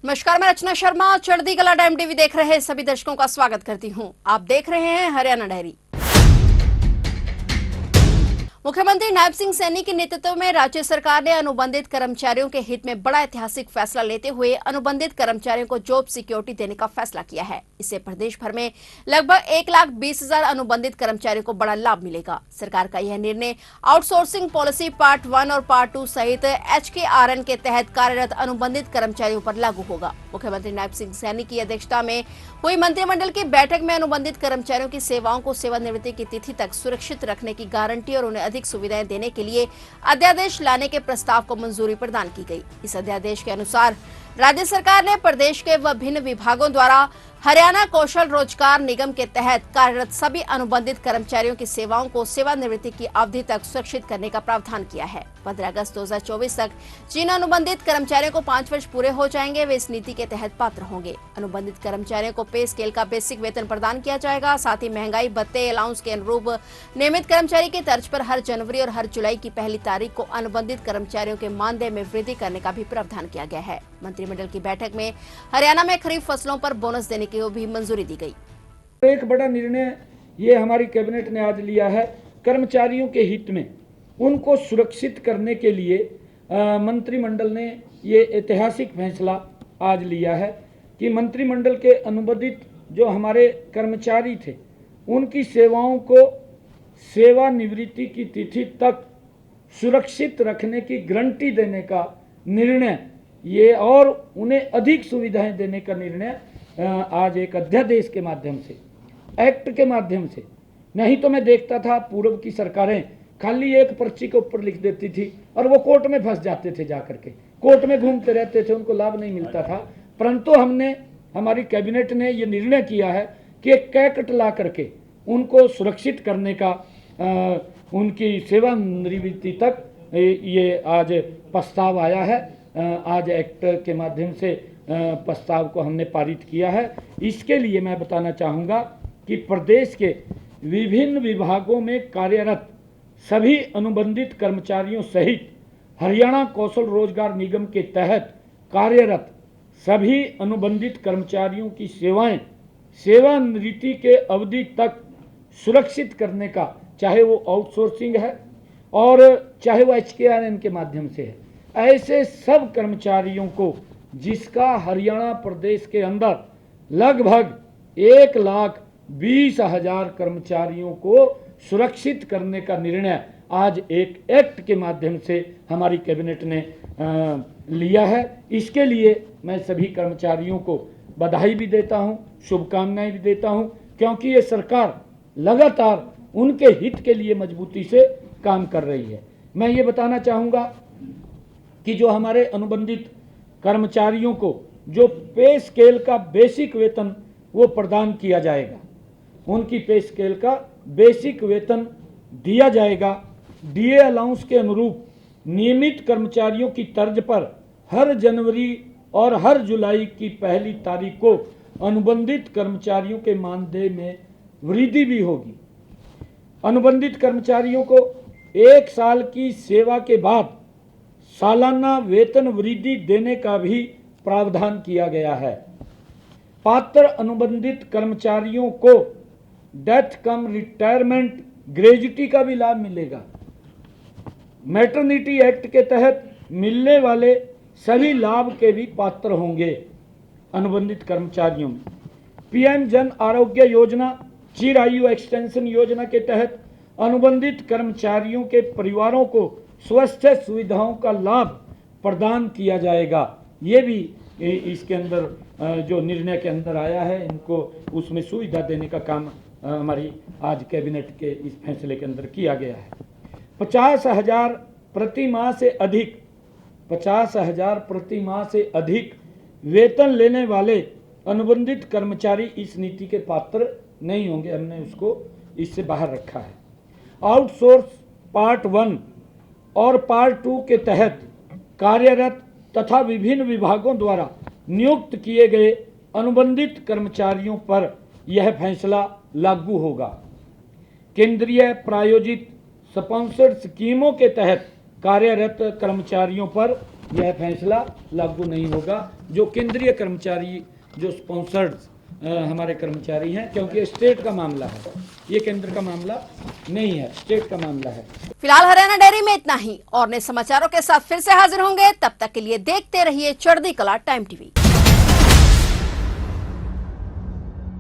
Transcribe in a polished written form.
नमस्कार, मैं रचना शर्मा चढ़ती कला टाइम टीवी देख रहे सभी दर्शकों का स्वागत करती हूं। आप देख रहे हैं हरियाणा डायरी। मुख्यमंत्री नायब सिंह सैनी के नेतृत्व में राज्य सरकार ने अनुबंधित कर्मचारियों के हित में बड़ा ऐतिहासिक फैसला लेते हुए अनुबंधित कर्मचारियों को जॉब सिक्योरिटी देने का फैसला किया है। इससे प्रदेश भर में लगभग 1,20,000 अनुबंधित कर्मचारियों को बड़ा लाभ मिलेगा। सरकार का यह निर्णय आउटसोर्सिंग पॉलिसी पार्ट 1 और पार्ट 2 सहित HKRN के तहत कार्यरत अनुबंधित कर्मचारियों पर लागू होगा। मुख्यमंत्री नायब सिंह सैनी की अध्यक्षता में हुई मंत्रिमंडल की बैठक में अनुबंधित कर्मचारियों की सेवाओं को सेवानिवृत्ति की तिथि तक सुरक्षित रखने की गारंटी और उन्हें अधिक सुविधाएं देने के लिए अध्यादेश लाने के प्रस्ताव को मंजूरी प्रदान की गई। इस अध्यादेश के अनुसार राज्य सरकार ने प्रदेश के विभिन्न विभागों द्वारा हरियाणा कौशल रोजगार निगम के तहत कार्यरत सभी अनुबंधित कर्मचारियों की सेवाओं को सेवानिवृत्ति की अवधि तक सुरक्षित करने का प्रावधान किया है। 15 अगस्त 2024 तक जिन अनुबंधित कर्मचारियों को 5 वर्ष पूरे हो जाएंगे वे इस नीति के तहत पात्र होंगे। अनुबंधित कर्मचारियों को पे स्केल का बेसिक वेतन प्रदान किया जाएगा। साथ ही महंगाई भत्ते अलाउंस के अनुरूप नियमित कर्मचारी की तर्ज पर हर जनवरी और हर जुलाई की पहली तारीख को अनुबंधित कर्मचारियों के मानदेय में वृद्धि करने का भी प्रावधान किया गया है। मंत्रिमंडल की बैठक में हरियाणा में खरीफ फसलों पर बोनस देने की भी मंजूरी दी गई। एक बड़ा निर्णय ये हमारी कैबिनेट ने आज लिया है। कर्मचारियों के हित में उनको सुरक्षित करने के लिए मंत्रिमंडल ने ये ऐतिहासिक फैसला आज लिया है कि मंत्रिमंडल के अनुबंधित जो हमारे कर्मचारी थे उनकी सेवाओं को सेवानिवृत्ति की तिथि तक सुरक्षित रखने की गारंटी देने का निर्णय ये और उन्हें अधिक सुविधाएं देने का निर्णय आज एक अध्यादेश के माध्यम से, एक्ट के माध्यम से। नहीं तो मैं देखता था पूर्व की सरकारें खाली एक पर्ची के ऊपर लिख देती थी और वो कोर्ट में फंस जाते थे, जाकर के कोर्ट में घूमते रहते थे, उनको लाभ नहीं मिलता था। परंतु हमारी कैबिनेट ने ये निर्णय किया है कि एक एक्ट ला करके उनको सुरक्षित करने का उनकी सेवानिवृत्ति तक ये आज प्रस्ताव आया है। आज एक्ट के माध्यम से प्रस्ताव को हमने पारित किया है। इसके लिए मैं बताना चाहूँगा कि प्रदेश के विभिन्न विभागों में कार्यरत सभी अनुबंधित कर्मचारियों सहित हरियाणा कौशल रोजगार निगम के तहत कार्यरत सभी अनुबंधित कर्मचारियों की सेवाएं सेवानिवृत्ति के अवधि तक सुरक्षित करने का, चाहे वो आउटसोर्सिंग है और चाहे वो HKRN के माध्यम से है, ऐसे सब कर्मचारियों को जिसका हरियाणा प्रदेश के अंदर लगभग 1,20,000 कर्मचारियों को सुरक्षित करने का निर्णय आज एक एक्ट के माध्यम से हमारी कैबिनेट ने लिया है। इसके लिए मैं सभी कर्मचारियों को बधाई भी देता हूं, शुभकामनाएं भी देता हूं, क्योंकि ये सरकार लगातार उनके हित के लिए मजबूती से काम कर रही है। मैं ये बताना चाहूँगा कि जो हमारे अनुबंधित कर्मचारियों को जो पे स्केल का बेसिक वेतन वो प्रदान किया जाएगा, उनकी पे स्केल का बेसिक वेतन दिया जाएगा। डीए अलाउंस के अनुरूप नियमित कर्मचारियों की तर्ज पर हर जनवरी और हर जुलाई की पहली तारीख को अनुबंधित कर्मचारियों के मानदेय में वृद्धि भी होगी। अनुबंधित कर्मचारियों को 1 साल की सेवा के बाद सालाना वेतन वृद्धि देने का भी प्रावधान किया गया है। पात्र अनुबंधित कर्मचारियों को डेथ कम रिटायरमेंट ग्रेजुटी का भी लाभ मिलेगा। मैटरनिटी एक्ट के तहत मिलने वाले सभी लाभ के भी पात्र होंगे अनुबंधित कर्मचारियों में। PM जन आरोग्य योजना, चिरायु एक्सटेंशन योजना के तहत अनुबंधित कर्मचारियों के परिवारों को स्वास्थ्य सुविधाओं का लाभ प्रदान किया जाएगा। ये भी इसके अंदर जो निर्णय के अंदर आया है, इनको उसमें सुविधा देने का काम हमारी आज कैबिनेट के इस फैसले के अंदर किया गया है। 50,000 प्रति माह से अधिक 50,000 प्रति माह से अधिक वेतन लेने वाले अनुबंधित कर्मचारी इस नीति के पात्र नहीं होंगे। हमने उसको इससे बाहर रखा है। आउटसोर्स पार्ट 1 और पार्ट 2 के तहत कार्यरत तथा विभिन्न विभागों द्वारा नियुक्त किए गए अनुबंधित कर्मचारियों पर यह फैसला लागू होगा। केंद्रीय प्रायोजित स्पॉन्सर्ड स्कीमों के तहत कार्यरत कर्मचारियों पर यह फैसला लागू नहीं होगा। जो केंद्रीय कर्मचारी, जो स्पॉन्सर्ड हमारे कर्मचारी हैं, क्योंकि ये स्टेट का मामला है, ये केंद्र का मामला नहीं है, स्टेट का मामला है। फिलहाल हरियाणा डेयरी में इतना ही। और नए समाचारों के साथ फिर से हाजिर होंगे, तब तक के लिए देखते रहिए चढ़ती कला टाइम टीवी।